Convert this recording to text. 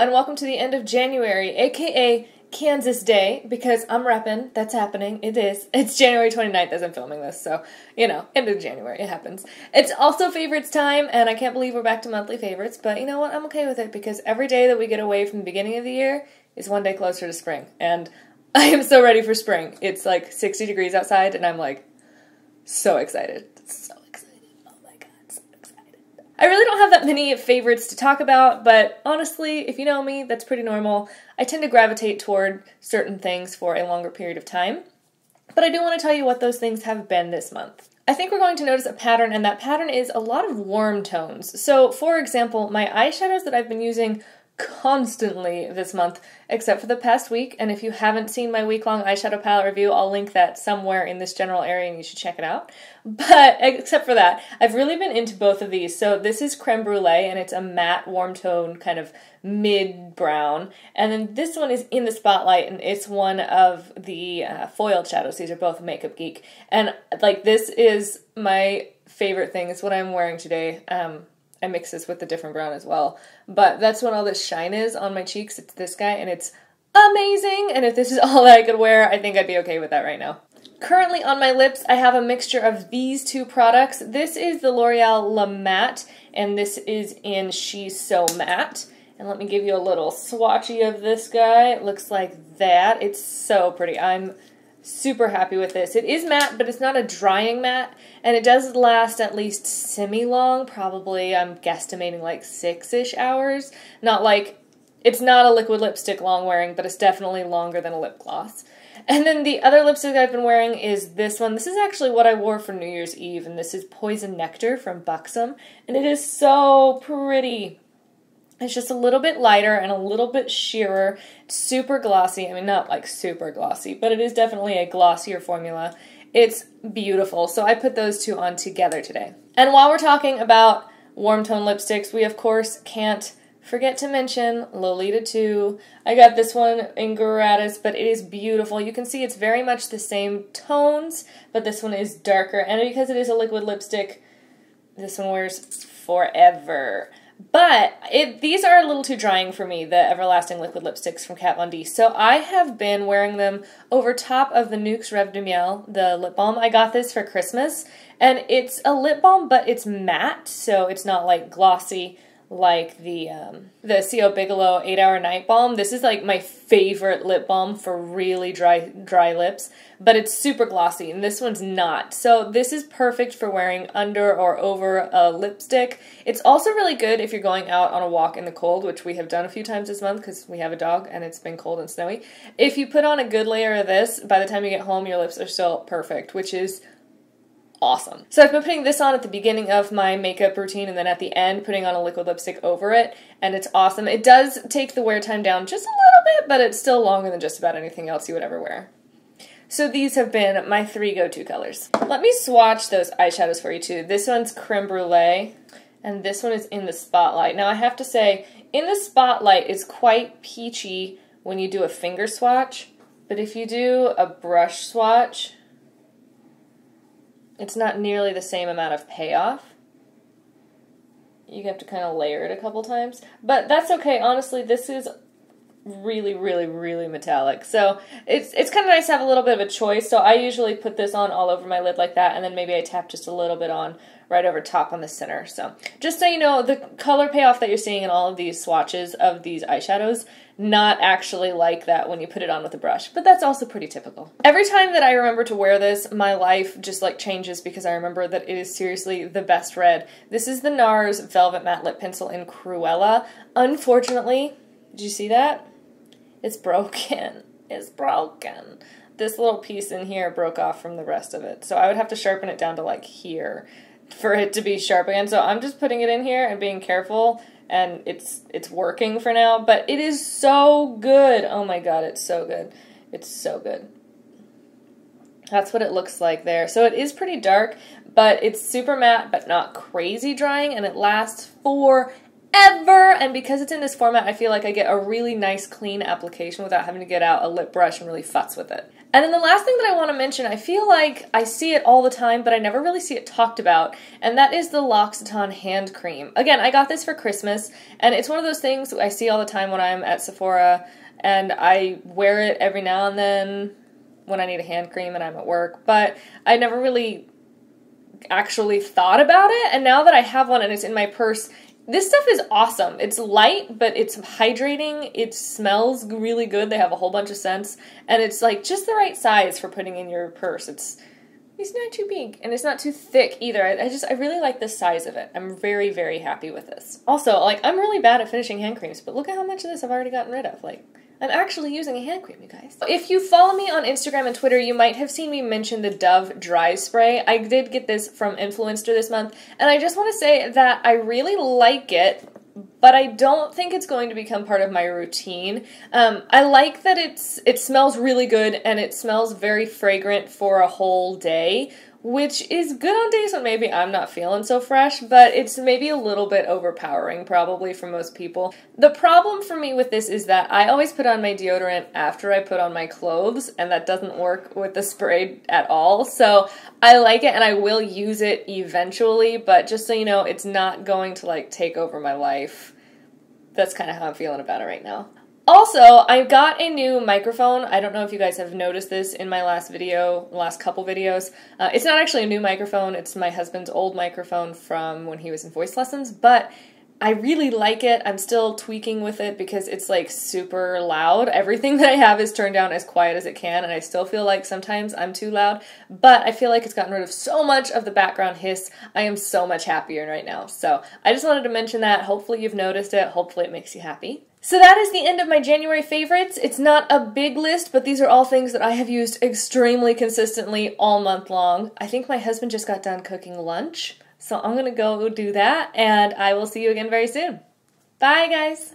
and welcome to the end of January, aka Kansas Day, because I'm reppin', that's happening, it is. It's January 29th as I'm filming this, so, you know, end of January, it happens. It's also favorites time, and I can't believe we're back to monthly favorites, but you know what, I'm okay with it, because every day that we get away from the beginning of the year is one day closer to spring, and I am so ready for spring. It's like 60 degrees outside, and I'm like, so excited. So excited. Oh my god, so excited. I really don't have that many favorites to talk about, but honestly, if you know me, that's pretty normal. I tend to gravitate toward certain things for a longer period of time, but I do want to tell you what those things have been this month. I think we're going to notice a pattern, and that pattern is a lot of warm tones. So, for example, my eyeshadows that I've been using constantly this month, except for the past week, and if you haven't seen my week-long eyeshadow palette review, I'll link that somewhere in this general area and you should check it out. But except for that, I've really been into both of these. So this is Creme Brûlée, and it's a matte warm tone kind of mid-brown, and then this one is In the Spotlight, and it's one of the foiled shadows. These are both Makeup Geek, and like this is my favorite thing. It's what I'm wearing today. I mix this with the different brown as well, but that's when all this shine is on my cheeks. It's this guy, and it's amazing, and if this is all that I could wear, I think I'd be okay with that right now. Currently on my lips, I have a mixture of these two products. This is the L'Oreal La Matte, and this is in She's So Matte. And let me give you a little swatchy of this guy. It looks like that. It's so pretty. I'm super happy with this. It is matte, but it's not a drying matte, and it does last at least semi-long, probably I'm guesstimating like 6-ish hours. Not like, it's not a liquid lipstick long wearing, but it's definitely longer than a lip gloss. And then the other lipstick I've been wearing is this one. This is actually what I wore for New Year's Eve, and this is Poison Nectar from Buxom, and it is so pretty. It's just a little bit lighter and a little bit sheerer. It's super glossy. I mean, not like super glossy, but it is definitely a glossier formula. It's beautiful. So I put those two on together today. And while we're talking about warm tone lipsticks, we of course can't forget to mention Lolita 2. I got this one in gratis, but it is beautiful. You can see it's very much the same tones, but this one is darker. And because it is a liquid lipstick, this one wears forever. But these are a little too drying for me, the Everlasting Liquid Lipsticks from Kat Von D. So I have been wearing them over top of the Nuxe Reve de Miel, the lip balm. I got this for Christmas, and it's a lip balm, but it's matte, so it's not like glossy like the C.O. Bigelow 8-Hour Night Balm. This is like my favorite lip balm for really dry lips, but it's super glossy, and this one's not. So this is perfect for wearing under or over a lipstick. It's also really good if you're going out on a walk in the cold, which we have done a few times this month because we have a dog and it's been cold and snowy. If you put on a good layer of this, by the time you get home, your lips are still perfect, which is awesome. So I've been putting this on at the beginning of my makeup routine, and then at the end putting on a liquid lipstick over it, and it's awesome. It does take the wear time down just a little bit, but it's still longer than just about anything else you would ever wear. So these have been my 3 go-to colors. Let me swatch those eyeshadows for you too. This one's Creme Brûlée, and this one is In the Spotlight. Now I have to say, In the Spotlight is quite peachy when you do a finger swatch, but if you do a brush swatch, it's not nearly the same amount of payoff. You have to kind of layer it a couple times. But that's okay. Honestly, this is really, really, really metallic. So it's kind of nice to have a little bit of a choice. So I usually put this on all over my lid like that, and then maybe I tap just a little bit on right over top on the center. So just so you know, the color payoff that you're seeing in all of these swatches of these eyeshadows, not actually like that when you put it on with a brush, but that's also pretty typical. Every time that I remember to wear this, my life just like changes because I remember that it is seriously the best red. This is the NARS Velvet Matte Lip Pencil in Cruella. Unfortunately, did you see that? It's broken. It's broken. This little piece in here broke off from the rest of it, so I would have to sharpen it down to like here for it to be sharp again. So I'm just putting it in here and being careful, and it's working for now, but it is so good. Oh my god, it's so good. It's so good. That's what it looks like there. So it is pretty dark, but it's super matte, but not crazy drying, and it lasts forever. ever, and because it's in this format, I feel like I get a really nice clean application without having to get out a lip brush and really futz with it. And then the last thing that I want to mention, I feel like I see it all the time, but I never really see it talked about, and that is the L'Occitane hand cream. Again, I got this for Christmas, and it's one of those things I see all the time when I'm at Sephora, and I wear it every now and then when I need a hand cream and I'm at work, but I never really actually thought about it, and now that I have one and it's in my purse, this stuff is awesome. It's light, but it's hydrating. It smells really good. They have a whole bunch of scents, and it's like just the right size for putting in your purse. It's not too big, and it's not too thick either. I really like the size of it. I'm very, very happy with this. Also, like, I'm really bad at finishing hand creams, but look at how much of this I've already gotten rid of. Like, I'm actually using a hand cream, you guys. If you follow me on Instagram and Twitter, you might have seen me mention the Dove Dry Spray. I did get this from Influenster this month, and I just want to say that I really like it, but I don't think it's going to become part of my routine. I like that it smells really good, and it smells very fragrant for a whole day, which is good on days when maybe I'm not feeling so fresh, but it's maybe a little bit overpowering probably for most people. The problem for me with this is that I always put on my deodorant after I put on my clothes, and that doesn't work with the spray at all. So I like it, and I will use it eventually, but just so you know, it's not going to like take over my life. That's kind of how I'm feeling about it right now. Also, I got a new microphone. I don't know if you guys have noticed this in my last couple videos. It's not actually a new microphone. It's my husband's old microphone from when he was in voice lessons, but I really like it. I'm still tweaking with it because it's like super loud. Everything that I have is turned down as quiet as it can, and I still feel like sometimes I'm too loud, but I feel like it's gotten rid of so much of the background hiss. I am so much happier right now. So I just wanted to mention that. Hopefully you've noticed it. Hopefully it makes you happy. So that is the end of my January favorites. It's not a big list, but these are all things that I have used extremely consistently all month long. I think my husband just got done cooking lunch, so I'm gonna go do that, and I will see you again very soon. Bye, guys!